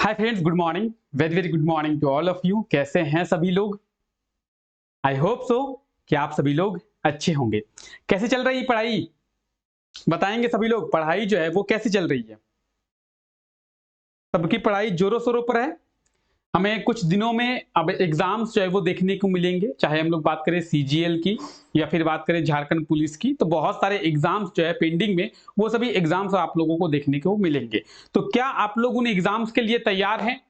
Hi friends, good morning. Very very good morning to all of you. कैसे हैं सभी लोग? आई होप सो कि आप सभी लोग अच्छे होंगे। कैसे चल रही पढ़ाई? बताएंगे सभी लोग, पढ़ाई जो है वो कैसी चल रही है? सबकी पढ़ाई जोरों शोरों पर है। हमें कुछ दिनों में अब एग्जाम्स जो है वो देखने को मिलेंगे, चाहे हम लोग बात करें सीजीएल की या फिर बात करें झारखंड पुलिस की। तो बहुत सारे एग्जाम्स जो है पेंडिंग में, वो सभी एग्जाम्स आप लोगों को देखने को मिलेंगे। तो क्या आप लोग उन एग्जाम्स के लिए तैयार हैं?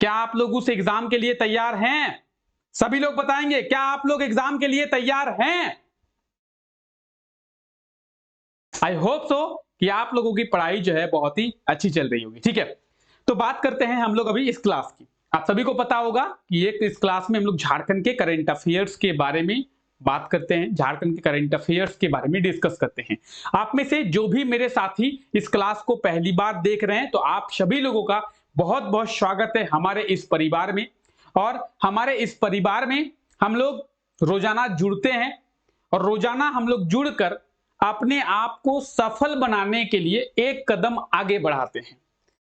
क्या आप लोग उस एग्जाम के लिए तैयार हैं? सभी लोग बताएंगे, क्या आप लोग एग्जाम के लिए तैयार हैं? आई होप सो कि आप लोगों की पढ़ाई जो है बहुत ही अच्छी चल रही होगी। ठीक है, तो बात करते हैं हम लोग अभी इस क्लास की। आप सभी को पता होगा कि इस क्लास में हम लोग झारखंड के करंट अफेयर्स के बारे में बात करते हैं, झारखंड के करंट अफेयर्स के बारे में डिस्कस करते हैं। आप में से जो भी मेरे साथी इस क्लास को पहली बार देख रहे हैं, तो आप सभी लोगों का बहुत बहुत स्वागत है हमारे इस परिवार में। और हमारे इस परिवार में हम लोग रोजाना जुड़ते हैं और रोजाना हम लोग जुड़कर अपने आप को सफल बनाने के लिए एक कदम आगे बढ़ाते हैं।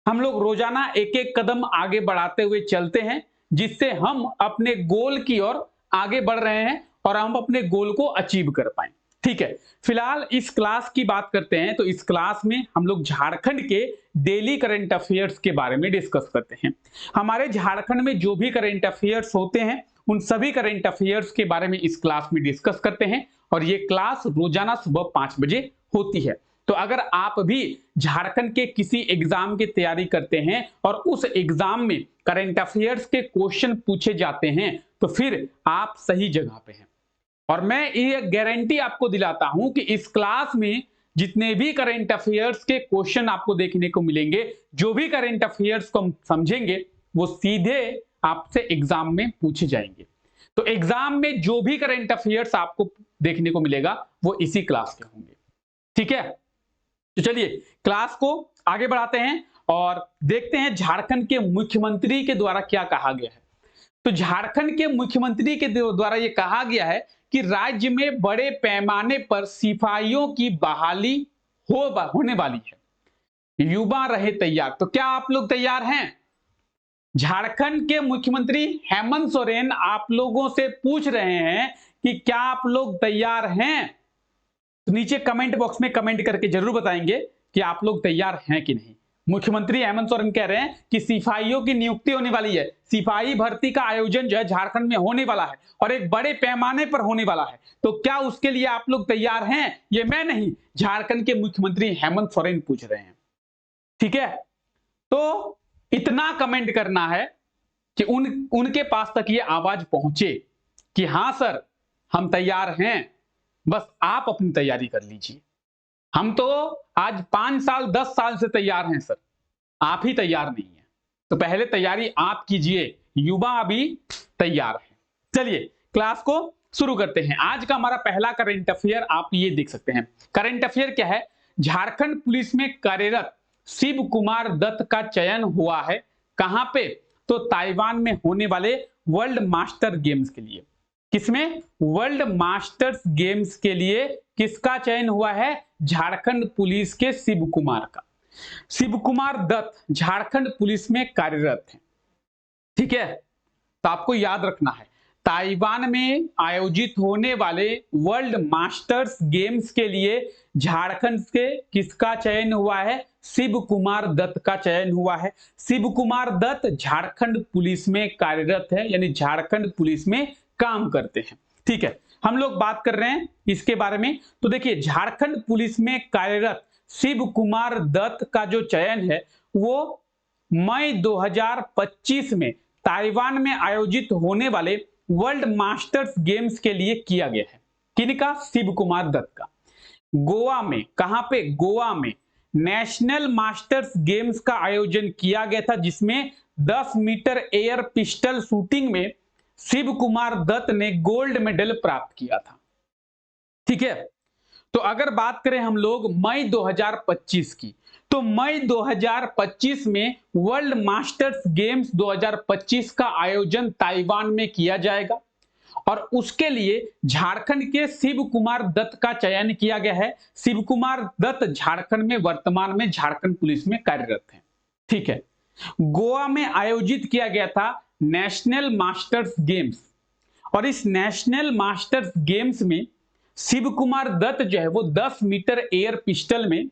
हम लोग रोजाना एक एक कदम आगे बढ़ाते हुए चलते हैं, जिससे हम अपने गोल की ओर आगे बढ़ रहे हैं और हम अपने गोल को अचीव कर पाए। ठीक है, फिलहाल इस क्लास की बात करते हैं। तो इस क्लास में हम लोग झारखंड के डेली करंट अफेयर्स के बारे में डिस्कस करते हैं। हमारे झारखंड में जो भी करंट अफेयर्स होते हैं, उन सभी करंट अफेयर्स के बारे में इस क्लास में डिस्कस करते हैं। और ये क्लास रोजाना सुबह 5 बजे होती है। तो अगर आप भी झारखंड के किसी एग्जाम की तैयारी करते हैं और उस एग्जाम में करंट अफेयर्स के क्वेश्चन पूछे जाते हैं, तो फिर आप सही जगह पे हैं। और मैं ये गारंटी आपको दिलाता हूं कि इस क्लास में जितने भी करंट अफेयर्स के क्वेश्चन आपको देखने को मिलेंगे, जो भी करंट अफेयर्स को हम समझेंगे, वो सीधे आपसे एग्जाम में पूछे जाएंगे। तो एग्जाम में जो भी करंट अफेयर्स आपको देखने को मिलेगा, वो इसी क्लास के होंगे। ठीक है, तो चलिए क्लास को आगे बढ़ाते हैं और देखते हैं झारखंड के मुख्यमंत्री के द्वारा क्या कहा गया है। तो झारखंड के मुख्यमंत्री के द्वारा यह कहा गया है कि राज्य में बड़े पैमाने पर सिपाहियों की बहाली होने वाली है। युवा रहे तैयार। तो क्या आप लोग तैयार हैं? झारखंड के मुख्यमंत्री हेमंत सोरेन आप लोगों से पूछ रहे हैं कि क्या आप लोग तैयार हैं? तो नीचे कमेंट बॉक्स में कमेंट करके जरूर बताएंगे कि आप लोग तैयार हैं कि नहीं। मुख्यमंत्री हेमंत सोरेन कह रहे हैं कि सिपाहियों की नियुक्ति होने वाली है। सिपाही भर्ती का आयोजन जो है झारखंड में होने वाला है और एक बड़े पैमाने पर होने वाला है। तो क्या उसके लिए आप लोग तैयार हैं? ये मैं नहीं, झारखंड के मुख्यमंत्री हेमंत सोरेन पूछ रहे हैं। ठीक है, तो इतना कमेंट करना है कि उनके पास तक ये आवाज पहुंचे कि हां सर, हम तैयार हैं। बस आप अपनी तैयारी कर लीजिए। हम तो आज 5 साल 10 साल से तैयार हैं सर, आप ही तैयार नहीं है। तो पहले तैयारी आप कीजिए, युवा अभी तैयार है। चलिए क्लास को शुरू करते हैं। आज का हमारा पहला करंट अफेयर आप ये देख सकते हैं। करंट अफेयर क्या है? झारखंड पुलिस में कार्यरत शिव कुमार दत्त का चयन हुआ है। कहां पे? तो ताइवान में होने वाले वर्ल्ड मास्टर गेम्स के लिए। किसमें? वर्ल्ड मास्टर्स गेम्स के लिए किसका चयन हुआ है? झारखंड पुलिस के शिव कुमार का। शिव कुमार दत्त झारखंड पुलिस में कार्यरत हैं। ठीक है, तो आपको याद रखना है, ताइवान में आयोजित होने वाले वर्ल्ड मास्टर्स गेम्स के लिए झारखंड के किसका चयन हुआ है? शिव कुमार दत्त का चयन हुआ है। शिव कुमार दत्त झारखंड पुलिस में कार्यरत है, यानी झारखंड पुलिस में काम करते हैं। ठीक है, हम लोग बात कर रहे हैं इसके बारे में। तो देखिए, झारखंड पुलिस में कार्यरत शिव कुमार दत्त का जो चयन है, वो मई 2025 में ताइवान में आयोजित होने वाले वर्ल्ड मास्टर्स गेम्स के लिए किया गया है। किनका? शिव कुमार दत्त का। गोवा में, कहां पे? गोवा में नेशनल मास्टर्स गेम्स का आयोजन किया गया था, जिसमें 10 मीटर एयर पिस्टल शूटिंग में शिव कुमार दत्त ने गोल्ड मेडल प्राप्त किया था। ठीक है, तो अगर बात करें हम लोग मई 2025 की, तो मई 2025 में वर्ल्ड मास्टर्स गेम्स 2025 का आयोजन ताइवान में किया जाएगा और उसके लिए झारखंड के शिव कुमार दत्त का चयन किया गया है। शिव कुमार दत्त झारखंड में वर्तमान में झारखंड पुलिस में कार्यरत हैं। ठीक है, गोवा में आयोजित किया गया था नेशनल मास्टर्स गेम्स, और इस नेशनल मास्टर्स गेम्स में शिव कुमार दत्त जो है वो 10 मीटर एयर पिस्टल में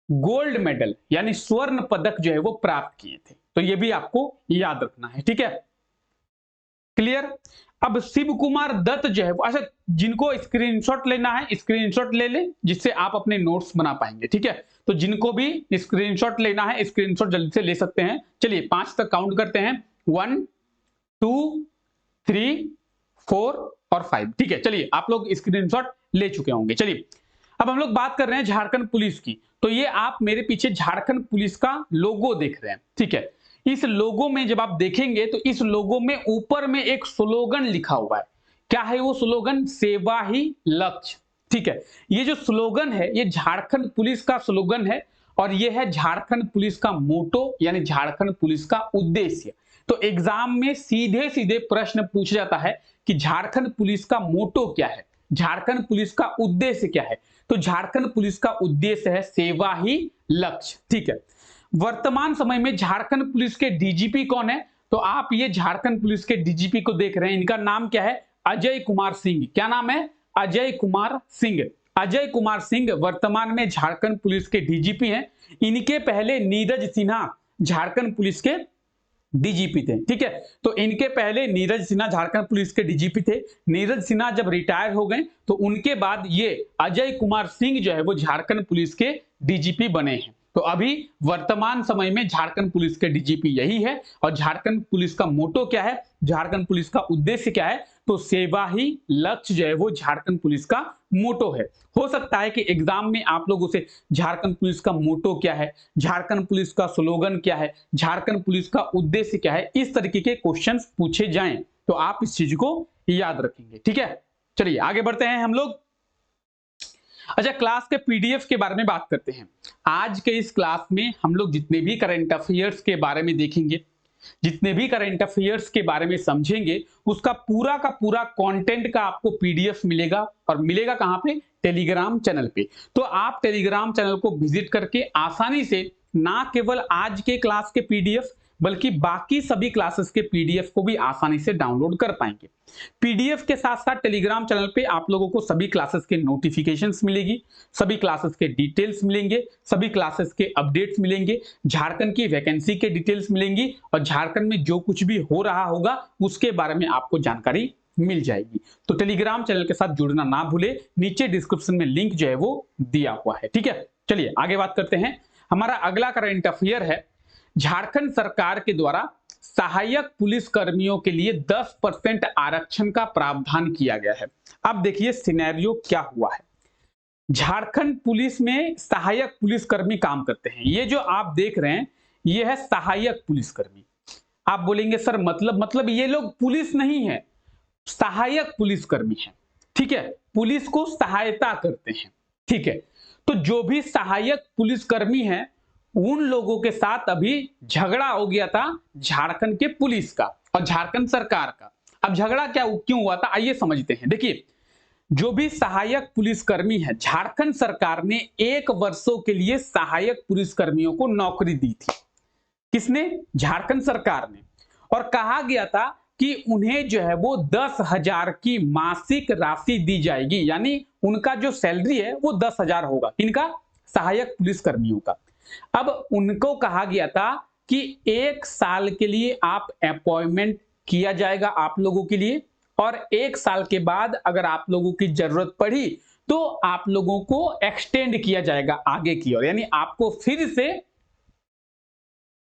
गोल्ड मेडल यानी स्वर्ण पदक जो है वो प्राप्त किए थे। तो ये भी आपको याद रखना है, ठीक है, क्लियर। अब शिव कुमार दत्त जो है, अच्छा जिनको स्क्रीनशॉट लेना है स्क्रीनशॉट ले ले, जिससे आप अपने नोट्स बना पाएंगे, ठीक है। तो जिनको भी स्क्रीनशॉट लेना है स्क्रीनशॉट जल्दी से ले सकते हैं। चलिए 5 तक काउंट करते हैं, 1 2 3 4 और 5, ठीक है। चलिए आप लोग स्क्रीनशॉट ले चुके होंगे। चलिए अब हम लोग बात कर रहे हैं झारखंड पुलिस की। तो ये आप मेरे पीछे झारखंड पुलिस का लोगो देख रहे हैं, ठीक है। इस लोगो में जब आप देखेंगे तो इस लोगो में ऊपर में एक स्लोगन लिखा हुआ है। क्या है वो स्लोगन? सेवा ही लक्ष्य, ठीक है। ये जो स्लोगन है ये झारखंड पुलिस का स्लोगन है, और ये है झारखंड पुलिस का मोटो यानी झारखंड पुलिस का उद्देश्य। तो एग्जाम में सीधे सीधे प्रश्न पूछा जाता है कि झारखंड पुलिस का मोटो क्या है, झारखंड पुलिस का उद्देश्य क्या है। तो झारखंड पुलिस का उद्देश्य है सेवा ही लक्ष्य, ठीक है। वर्तमान समय में झारखंड पुलिस के डीजीपी कौन है? तो आप ये झारखंड पुलिस के डीजीपी को देख रहे हैं, इनका नाम क्या है? अजय कुमार सिंह। क्या नाम है? अजय कुमार सिंह। अजय कुमार सिंह वर्तमान में झारखंड पुलिस के डीजीपी हैं। इनके पहले नीरज सिन्हा झारखंड पुलिस के डीजीपी थे, ठीक है। तो इनके पहले नीरज सिन्हा झारखंड पुलिस के डीजीपी थे। नीरज सिन्हा जब रिटायर हो गए तो उनके बाद ये अजय कुमार सिंह जो है वो झारखंड पुलिस के डीजीपी बने हैं। तो अभी वर्तमान समय में झारखंड पुलिस के डीजीपी यही है। और झारखंड पुलिस का मोटो क्या है, झारखंड पुलिस का उद्देश्य क्या है? तो सेवा ही लक्ष्य जो है वो झारखंड पुलिस का मोटो है। हो सकता है कि एग्जाम में आप लोगों से झारखंड पुलिस का मोटो क्या है, झारखंड पुलिस का स्लोगन क्या है, झारखंड पुलिस का उद्देश्य क्या है, इस तरीके के क्वेश्चंस पूछे जाएं तो आप इस चीज को याद रखेंगे, ठीक है। चलिए आगे बढ़ते हैं हम लोग। अच्छा क्लास के पीडीएफ के बारे में बात करते हैं। आज के इस क्लास में हम लोग जितने भी करंट अफेयर्स के बारे में देखेंगे, जितने भी करंट अफेयर्स के बारे में समझेंगे, उसका पूरा का पूरा कंटेंट का आपको पीडीएफ मिलेगा। और मिलेगा कहां पे? टेलीग्राम चैनल पे। तो आप टेलीग्राम चैनल को विजिट करके आसानी से ना केवल आज के क्लास के पीडीएफ बल्कि बाकी सभी क्लासेस के पीडीएफ को भी आसानी से डाउनलोड कर पाएंगे। पीडीएफ के साथ साथ टेलीग्राम चैनल पे आप लोगों को सभी क्लासेस के नोटिफिकेशंस मिलेगी, सभी क्लासेस के डिटेल्स मिलेंगे, सभी क्लासेस के अपडेट्स मिलेंगे, झारखंड की वैकेंसी के डिटेल्स मिलेंगी, और झारखंड में जो कुछ भी हो रहा होगा उसके बारे में आपको जानकारी मिल जाएगी। तो टेलीग्राम चैनल के साथ जुड़ना ना भूले, नीचे डिस्क्रिप्शन में लिंक जो है वो दिया हुआ है, ठीक है। चलिए आगे बात करते हैं। हमारा अगला करंट अफेयर है, झारखंड सरकार के द्वारा सहायक पुलिस कर्मियों के लिए 10% आरक्षण का प्रावधान किया गया है। अब देखिए सिनेरियो क्या हुआ है। झारखंड पुलिस में सहायक पुलिसकर्मी काम करते हैं। ये जो आप देख रहे हैं ये है सहायक पुलिसकर्मी। आप बोलेंगे सर मतलब ये लोग पुलिस नहीं है, सहायक पुलिसकर्मी है, ठीक है, पुलिस को सहायता करते हैं, ठीक है। तो जो भी सहायक पुलिसकर्मी है उन लोगों के साथ अभी झगड़ा हो गया था झारखंड के पुलिस का और झारखंड सरकार का। अब झगड़ा क्यों हुआ था आइए समझते हैं। देखिए जो भी सहायक पुलिसकर्मी है, झारखंड सरकार ने 1 वर्षों के लिए सहायक पुलिसकर्मियों को नौकरी दी थी। किसने? झारखंड सरकार ने। और कहा गया था कि उन्हें जो है वो 10,000 की मासिक राशि दी जाएगी, यानी उनका जो सैलरी है वो 10,000 होगा। इनका सहायक पुलिसकर्मियों का। अब उनको कहा गया था कि 1 साल के लिए आप अपॉइंटमेंट किया जाएगा आप लोगों के लिए, और 1 साल के बाद अगर आप लोगों की जरूरत पड़ी तो आप लोगों को एक्सटेंड किया जाएगा आगे की ओर, यानी आपको फिर से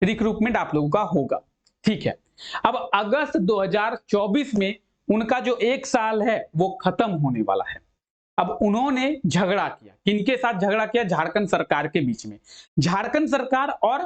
रिक्रूटमेंट आप लोगों का होगा, ठीक है। अब अगस्त 2024 में उनका जो 1 साल है वो खत्म होने वाला है। अब उन्होंने झगड़ा किया। किनके साथ झगड़ा किया? झारखंड सरकार के बीच में। झारखंड सरकार और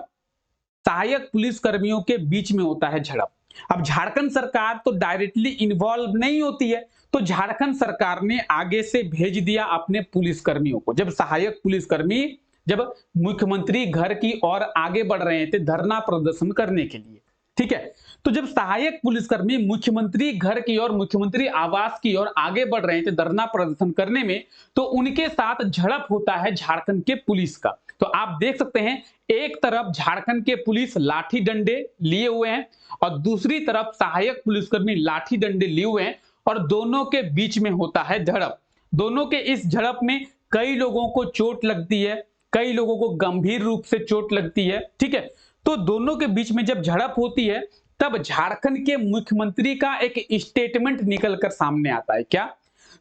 सहायक पुलिस कर्मियों के बीच में होता है झड़प। अब झारखंड सरकार तो डायरेक्टली इन्वॉल्व नहीं होती है, तो झारखंड सरकार ने आगे से भेज दिया अपने पुलिस कर्मियों को। जब सहायक पुलिसकर्मी जब मुख्यमंत्री घर की ओर आगे बढ़ रहे थे धरना प्रदर्शन करने के लिए, ठीक है, तो जब सहायक पुलिसकर्मी मुख्यमंत्री घर की ओर, मुख्यमंत्री आवास की ओर आगे बढ़ रहे थे धरना प्रदर्शन करने में, तो उनके साथ झड़प होता है झारखंड के पुलिस का। तो आप देख सकते हैं एक तरफ झारखंड के पुलिस लाठी डंडे लिए हुए हैं और दूसरी तरफ सहायक पुलिसकर्मी लाठी डंडे लिए हुए हैं और दोनों के बीच में होता है झड़प। दोनों के इस झड़प में कई लोगों को चोट लगती है, कई लोगों को गंभीर रूप से चोट लगती है। ठीक है, तो दोनों के बीच में जब झड़प होती है तब झारखंड के मुख्यमंत्री का एक स्टेटमेंट निकलकर सामने आता है। क्या?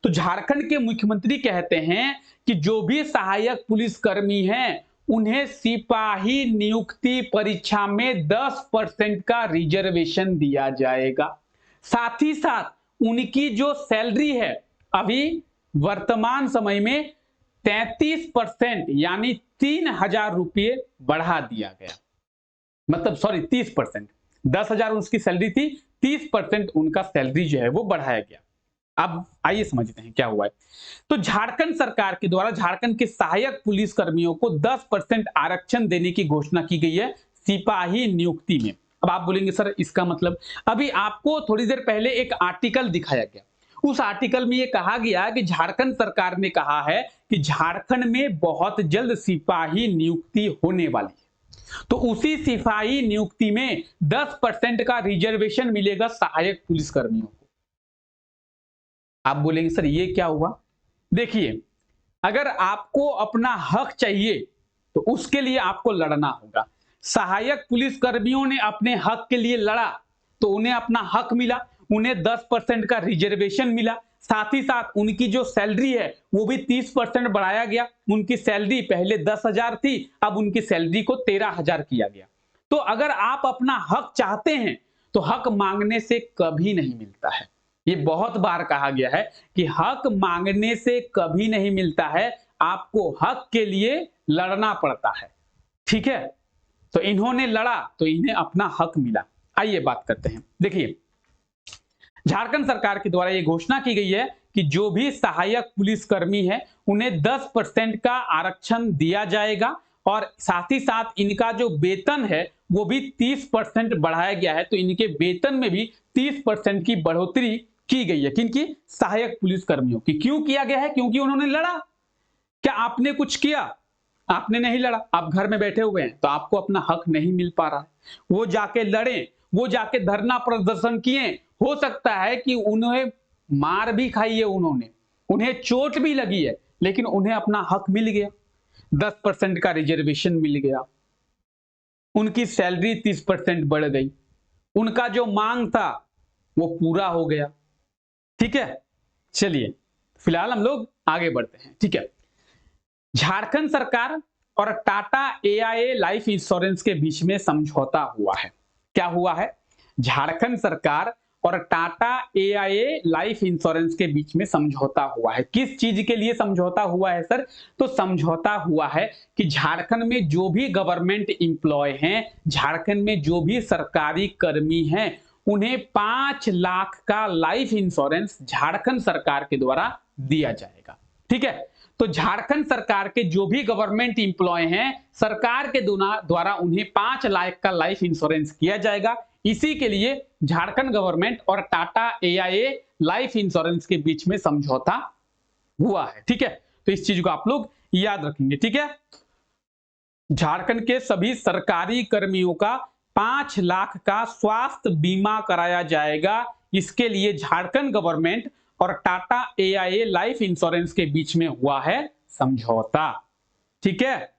तो झारखंड के मुख्यमंत्री कहते हैं कि जो भी सहायक पुलिसकर्मी हैं उन्हें सिपाही नियुक्ति परीक्षा में 10% का रिजर्वेशन दिया जाएगा। साथ ही साथ उनकी जो सैलरी है अभी वर्तमान समय में 33% यानी 3,000 रुपये बढ़ा दिया गया। मतलब सॉरी 30%, 10,000 उसकी सैलरी थी, 30% उनका सैलरी जो है वो बढ़ाया गया। अब आइए समझते हैं क्या हुआ है। तो झारखंड सरकार के द्वारा झारखंड के सहायक पुलिस कर्मियों को 10% आरक्षण देने की घोषणा की गई है सिपाही नियुक्ति में। अब आप बोलेंगे सर इसका मतलब, अभी आपको थोड़ी देर पहले एक आर्टिकल दिखाया गया, उस आर्टिकल में यह कहा गया कि झारखंड सरकार ने कहा है कि झारखंड में बहुत जल्द सिपाही नियुक्ति होने वाली है। तो उसी सिपाही नियुक्ति में 10% का रिजर्वेशन मिलेगा सहायक पुलिसकर्मियों को। आप बोलेंगे सर ये क्या हुआ? देखिए, अगर आपको अपना हक चाहिए तो उसके लिए आपको लड़ना होगा। सहायक पुलिसकर्मियों ने अपने हक के लिए लड़ा तो उन्हें अपना हक मिला, उन्हें 10% का रिजर्वेशन मिला। साथ ही साथ उनकी जो सैलरी है वो भी 30% बढ़ाया गया। उनकी सैलरी पहले 10,000 थी, अब उनकी सैलरी को 13,000 किया गया। तो अगर आप अपना हक चाहते हैं तो हक मांगने से कभी नहीं मिलता है। ये बहुत बार कहा गया है कि हक मांगने से कभी नहीं मिलता है, आपको हक के लिए लड़ना पड़ता है। ठीक है, तो इन्होंने लड़ा तो इन्हें अपना हक मिला। आइए बात करते हैं। देखिए, झारखंड सरकार के द्वारा यह घोषणा की गई है कि जो भी सहायक पुलिसकर्मी है उन्हें 10% का आरक्षण दिया जाएगा और साथ ही साथ इनका जो वेतन है वो भी 30% बढ़ाया गया है। तो इनके वेतन में भी 30% की बढ़ोतरी की गई है। किनकी? सहायक पुलिसकर्मियों की। क्यों किया गया है? क्योंकि उन्होंने लड़ा। क्या आपने कुछ किया? आपने नहीं लड़ा, आप घर में बैठे हुए हैं तो आपको अपना हक नहीं मिल पा रहा है। वो जाके लड़े, वो जाके धरना प्रदर्शन किए, हो सकता है कि उन्हें मार भी खाई है, उन्हें चोट भी लगी है, लेकिन उन्हें अपना हक मिल गया, 10% का रिजर्वेशन मिल गया, उनकी सैलरी 30% बढ़ गई, उनका जो मांग था वो पूरा हो गया। ठीक है, चलिए फिलहाल हम लोग आगे बढ़ते हैं। ठीक है, झारखंड सरकार और टाटा एआईए लाइफ इंश्योरेंस के बीच में समझौता हुआ है। क्या हुआ है? झारखंड सरकार और टाटा एआईए लाइफ इंश्योरेंस के बीच में समझौता हुआ है। किस चीज के लिए समझौता हुआ है सर? तो समझौता हुआ है कि झारखंड में जो भी गवर्नमेंट एम्प्लॉय हैं, झारखंड में जो भी सरकारी कर्मी हैं, उन्हें 5 लाख का लाइफ इंश्योरेंस झारखंड सरकार के द्वारा दिया जाएगा। ठीक है, तो झारखंड सरकार के जो भी गवर्नमेंट एम्प्लॉय हैं, सरकार के द्वारा उन्हें 5 लाख का लाइफ इंश्योरेंस किया जाएगा। इसी के लिए झारखंड गवर्नमेंट और टाटा एआईए लाइफ इंश्योरेंस के बीच में समझौता हुआ है। ठीक है, तो इस चीज को आप लोग याद रखेंगे। ठीक है, झारखंड के सभी सरकारी कर्मियों का 5 लाख का स्वास्थ्य बीमा कराया जाएगा। इसके लिए झारखंड गवर्नमेंट और टाटा एआईए लाइफ इंश्योरेंस के बीच में हुआ है समझौता। ठीक है,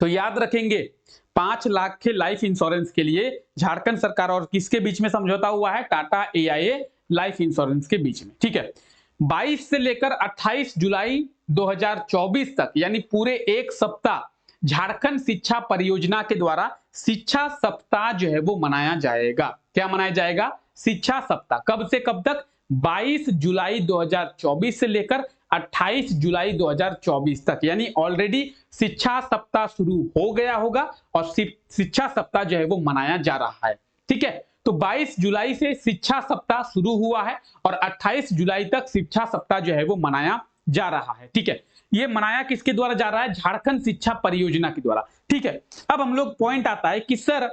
तो याद रखेंगे 5 लाख के लाइफ इंश्योरेंस के लिए झारखंड सरकार और किसके बीच में समझौता हुआ है? टाटा एआईए लाइफ इंश्योरेंस के बीच में। ठीक है, 22 से लेकर 28 जुलाई 2024 तक यानी पूरे एक सप्ताह झारखंड शिक्षा परियोजना के द्वारा शिक्षा सप्ताह जो है वो मनाया जाएगा। क्या मनाया जाएगा? शिक्षा सप्ताह। कब से कब तक? 22 जुलाई 2024 से लेकर 28 जुलाई 2024 तक, यानी ऑलरेडी शिक्षा सप्ताह शुरू हो गया होगा और शिक्षा सप्ताह जो है वो मनाया जा रहा है। ठीक है, तो 22 जुलाई से शिक्षा सप्ताह शुरू हुआ है और 28 जुलाई तक शिक्षा सप्ताह जो है वो मनाया जा रहा है। ठीक है, ये मनाया किसके द्वारा जा रहा है? झारखंड शिक्षा परियोजना के द्वारा। ठीक है, अब हम लोग पॉइंट आता है कि सर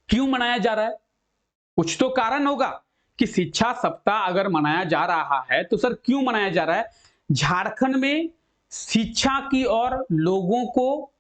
क्यों मनाया जा रहा है? कुछ तो कारण होगा कि शिक्षा सप्ताह अगर मनाया जा रहा है तो सर क्यों मनाया जा रहा है? झारखंड में शिक्षा की ओर लोगों को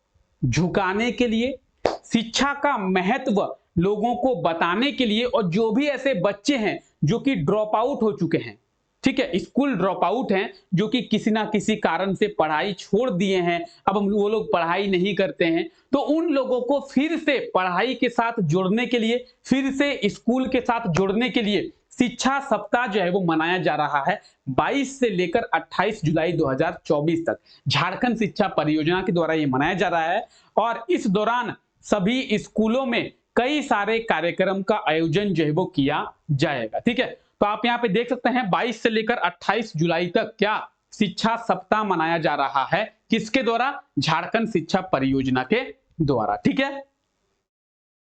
झुकाने के लिए, शिक्षा का महत्व लोगों को बताने के लिए, और जो भी ऐसे बच्चे हैं जो कि ड्रॉप आउट हो चुके हैं, ठीक है, स्कूल ड्रॉप आउट हैं, जो कि किसी ना किसी कारण से पढ़ाई छोड़ दिए हैं, अब वो लोग पढ़ाई नहीं करते हैं, तो उन लोगों को फिर से पढ़ाई के साथ जोड़ने के लिए, फिर से स्कूल के साथ जोड़ने के लिए शिक्षा सप्ताह जो है वो मनाया जा रहा है 22 से लेकर 28 जुलाई 2024 तक। झारखंड शिक्षा परियोजना के द्वारा ये मनाया जा रहा है और इस दौरान सभी स्कूलों में कई सारे कार्यक्रम का आयोजन जो है वो किया जाएगा। ठीक है, तो आप यहाँ पे देख सकते हैं 22 से लेकर 28 जुलाई तक क्या शिक्षा सप्ताह मनाया जा रहा है, किसके द्वारा? झारखंड शिक्षा परियोजना के द्वारा। ठीक है,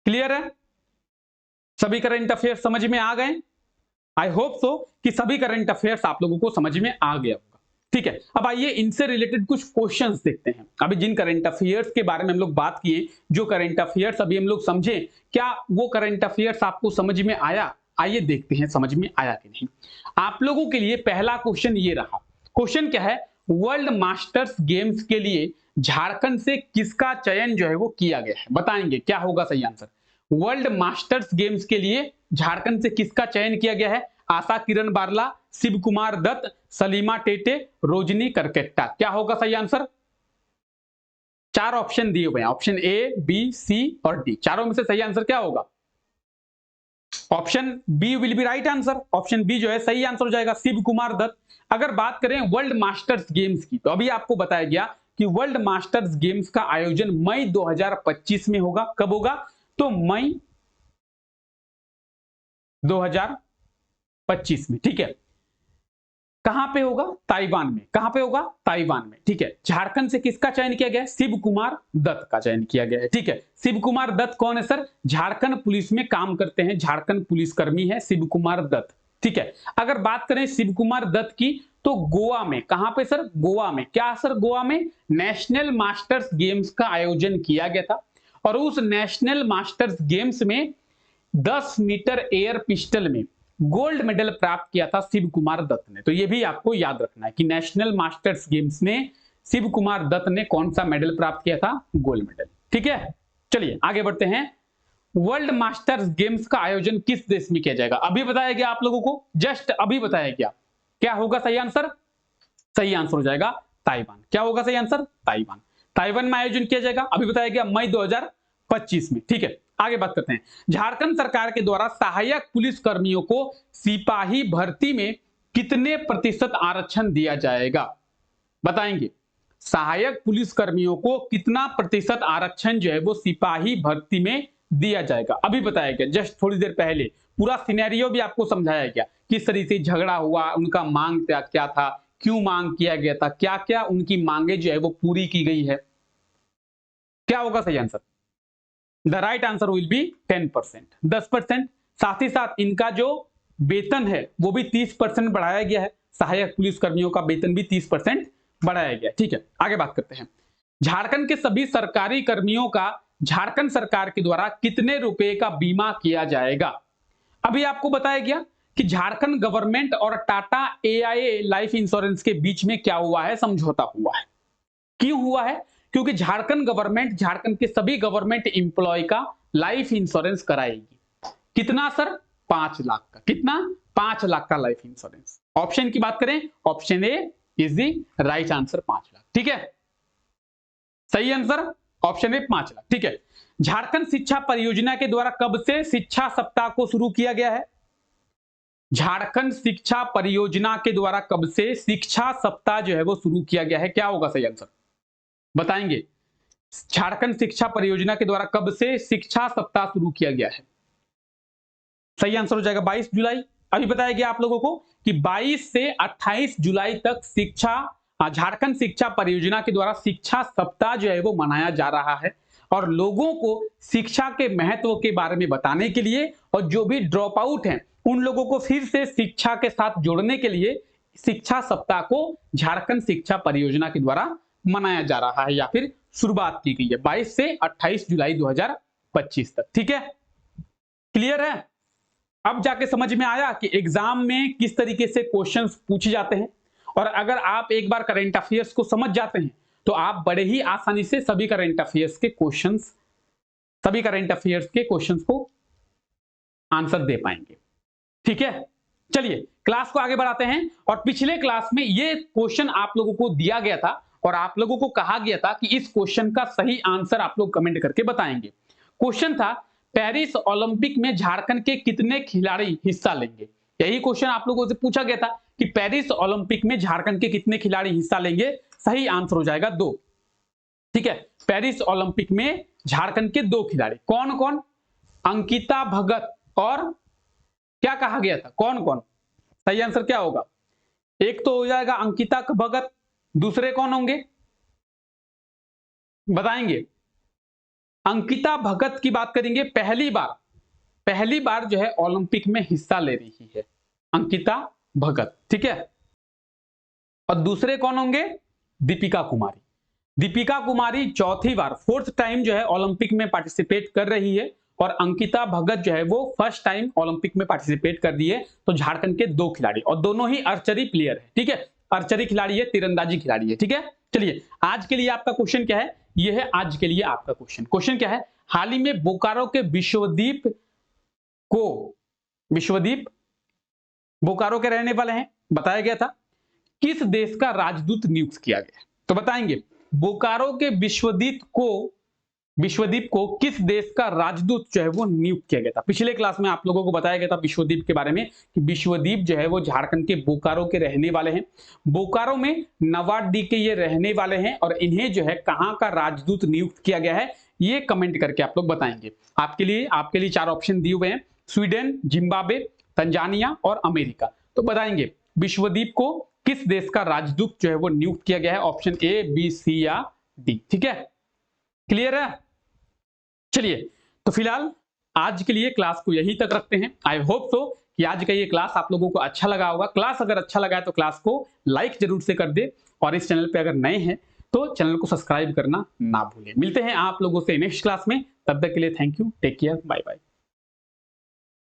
क्लियर है? सभी करंट अफेयर्स समझ में आ गए? आई होप सो कि सभी करंट अफेयर्स आप लोगों को समझ में आ गया होगा। ठीक है, अब आइए इनसे रिलेटेड कुछ क्वेश्चंस देखते हैं। अभी जिन करंट अफेयर्स के बारे में हम लोग बात किए, जो करंट अफेयर्स अभी हम लोग समझे, क्या वो करंट अफेयर्स आपको समझ में आया? आइए देखते हैं समझ में आया कि नहीं। आप लोगों के लिए पहला क्वेश्चन ये रहा। क्वेश्चन क्या है? वर्ल्ड मास्टर्स गेम्स के लिए झारखंड से किसका चयन जो है वो किया गया है? बताएंगे क्या होगा सही आंसर। वर्ल्ड मास्टर्स गेम्स के लिए झारखंड से किसका चयन किया गया है? आशा किरण बारला, शिव कुमार दत्त, सलीमा टेटे, रोजनी करकेट्टा। क्या होगा सही आंसर? चार ऑप्शन दिए हुए हैं, ऑप्शन ए, बी, सी और डी। चारों में से सही आंसर क्या होगा? Option B will be right answer. Option B जो है सही आंसर हो जाएगा, शिव कुमार दत्त। अगर बात करें वर्ल्ड मास्टर्स गेम्स की, तो अभी आपको बताया गया कि वर्ल्ड मास्टर्स गेम्स का आयोजन मई 2025 में होगा। कब होगा? तो मई 2025 में। ठीक है, कहां पे होगा? ताइवान में। कहां पे होगा? ताइवान में। ठीक है, झारखंड से किसका चयन किया गया है? शिव कुमार दत्त का चयन किया गया है। ठीक है, शिव कुमार दत्त कौन है सर? झारखंड पुलिस में काम करते हैं, झारखंड पुलिसकर्मी है शिव कुमार दत्त। ठीक है, अगर बात करें शिव कुमार दत्त की, तो गोवा में। कहां पे सर? गोवा में। क्या सर? गोवा में नेशनल मास्टर्स गेम्स का आयोजन किया गया था और उस नेशनल मास्टर्स गेम्स में 10 मीटर एयर पिस्टल में गोल्ड मेडल प्राप्त किया था शिव कुमार दत्त ने। तो यह भी आपको याद रखना है कि नेशनल मास्टर्स गेम्स में शिव कुमार दत्त ने कौन सा मेडल प्राप्त किया था? Gold medal. ठीक है, चलिए आगे बढ़ते हैं। वर्ल्ड मास्टर्स गेम्स का आयोजन किस देश में किया जाएगा? अभी बताया गया आप लोगों को, जस्ट अभी बताया गया। क्या होगा सही आंसर? सही आंसर हो जाएगा ताइवान। क्या होगा सही आंसर? ताइवान। ताइवान में आयोजन किया जाएगा, अभी बताया गया मई 2025 में। ठीक है, आगे बात करते हैं। झारखंड सरकार के द्वारा सहायक पुलिस कर्मियों को सिपाही भर्ती में कितने प्रतिशत आरक्षण दिया जाएगा? बताएंगे। सहायक पुलिस कर्मियों को कितना प्रतिशत आरक्षण जो है वो सिपाही भर्ती में दिया जाएगा? अभी बताया गया, जस्ट थोड़ी देर पहले पूरा सिनेरियो भी आपको समझाया गया, किस तरीके से झगड़ा हुआ, उनका मांग क्या था, क्यों मांग किया गया था, क्या क्या उनकी मांगे जो है वो पूरी की गई है। क्या होगा सही answer? The right answer will be 10%, 10%। साथ ही साथ इनका जो वेतन है वो भी 30% बढ़ाया गया है। सहायक पुलिस कर्मियों का वेतन भी 30% बढ़ाया गया। ठीक है, आगे बात करते हैं। झारखंड के सभी सरकारी कर्मियों का झारखंड सरकार के द्वारा कितने रुपए का बीमा किया जाएगा? अभी आपको बताया गया कि झारखंड गवर्नमेंट और टाटा AIA लाइफ इंश्योरेंस के बीच में क्या हुआ है? समझौता हुआ है। क्यों हुआ है? क्योंकि झारखंड गवर्नमेंट झारखंड के सभी गवर्नमेंट एम्प्लॉय का लाइफ इंश्योरेंस कराएगी। कितना सर? 5 लाख का। कितना? 5 लाख का लाइफ इंश्योरेंस। ऑप्शन की बात करें, option A is the right answer, 5 lakh. ठीक है, सही आंसर ऑप्शन ए 5 लाख। ठीक है, झारखंड शिक्षा परियोजना के द्वारा कब से शिक्षा सप्ताह को शुरू किया गया है? झारखंड शिक्षा परियोजना के द्वारा कब से शिक्षा सप्ताह जो है वो शुरू किया गया है? क्या होगा सही आंसर? बताएंगे। झारखंड शिक्षा परियोजना के द्वारा कब से शिक्षा सप्ताह शुरू किया गया है? सही आंसर हो जाएगा 22 जुलाई। अभी बताया गया आप लोगों को कि 22 से 28 जुलाई तक झारखंड शिक्षा परियोजना के द्वारा शिक्षा सप्ताह जो है वो मनाया जा रहा है और लोगों को शिक्षा के महत्व के बारे में बताने के लिए और जो भी ड्रॉप आउट हैं उन लोगों को फिर से शिक्षा के साथ जोड़ने के लिए शिक्षा सप्ताह को झारखंड शिक्षा परियोजना के द्वारा मनाया जा रहा है या फिर शुरुआत की गई है 22 से 28 जुलाई 2025 तक। ठीक है, क्लियर है? अब जाके समझ में आया कि एग्जाम में किस तरीके से क्वेश्चंस पूछे जाते हैं। और अगर आप एक बार करंट अफेयर्स को समझ जाते हैं तो आप बड़े ही आसानी से सभी करंट अफेयर्स के क्वेश्चंस को आंसर दे पाएंगे। ठीक है, चलिए क्लास को आगे बढ़ाते हैं। और पिछले क्लास में ये क्वेश्चन आप लोगों को दिया गया था और आप लोगों को कहा गया था कि इस क्वेश्चन का सही आंसर आप लोग कमेंट करके बताएंगे। क्वेश्चन था, पेरिस ओलंपिक में झारखंड के कितने खिलाड़ी हिस्सा लेंगे। यही क्वेश्चन आप लोगों से पूछा गया था कि पेरिस ओलंपिक में झारखंड के कितने खिलाड़ी हिस्सा लेंगे। सही आंसर हो जाएगा 2। ठीक है, पेरिस ओलंपिक में झारखंड के 2 खिलाड़ी कौन कौन, अंकिता भगत और क्या कहा गया था, कौन कौन। सही आंसर क्या होगा, एक तो हो जाएगा अंकिता भगत, दूसरे कौन होंगे बताएंगे। अंकिता भगत की बात करेंगे, पहली बार जो है ओलंपिक में हिस्सा ले रही है अंकिता भगत। ठीक है, और दूसरे कौन होंगे, दीपिका कुमारी चौथी बार, 4th टाइम जो है ओलंपिक में पार्टिसिपेट कर रही है। और अंकिता भगत जो है वो फर्स्ट टाइम ओलंपिक में पार्टिसिपेट कर दी है। तो झारखंड के 2 खिलाड़ी और दोनों ही आर्चरी प्लेयर है। ठीक है, आर्चरी खिलाड़ी है, तीरंदाजी खिलाड़ी है। ठीक है, चलिए आज के लिए आपका क्वेश्चन क्या है, ये है आज के लिए आपका क्वेश्चन क्या है। हाल ही में बोकारो के विश्वदीप बोकारो के रहने वाले हैं, बताया गया था, किस देश का राजदूत नियुक्त किया गया। तो बताएंगे बोकारो के विश्वदीप को किस देश का राजदूत जो है वो नियुक्त किया गया था। पिछले क्लास में आप लोगों को बताया गया था विश्वदीप के बारे में कि विश्वदीप जो है वो झारखंड के बोकारो के रहने वाले हैं। बोकारो में नवाडी के ये रहने वाले हैं और इन्हें जो है कहां का राजदूत नियुक्त किया गया है, ये कमेंट करके आप लोग बताएंगे। आपके लिए 4 ऑप्शन दिए हुए हैं, स्वीडन, जिम्बाब्वे, तंजानिया और अमेरिका। तो बताएंगे विश्वदीप को किस देश का राजदूत जो है वो नियुक्त किया गया है, ऑप्शन ए, बी, सी या डी। ठीक है, क्लियर है। चलिए तो फिलहाल आज के लिए क्लास को यहीं तक रखते हैं। आई होप सो कि आज का ये क्लास आप लोगों को अच्छा लगा होगा। क्लास अगर अच्छा लगा है तो क्लास को लाइक जरूर से कर दे और इस चैनल पे अगर नए हैं तो चैनल को सब्सक्राइब करना ना भूलें। मिलते हैं आप लोगों से नेक्स्ट क्लास में, तब तक के लिए thank you, take care, bye bye.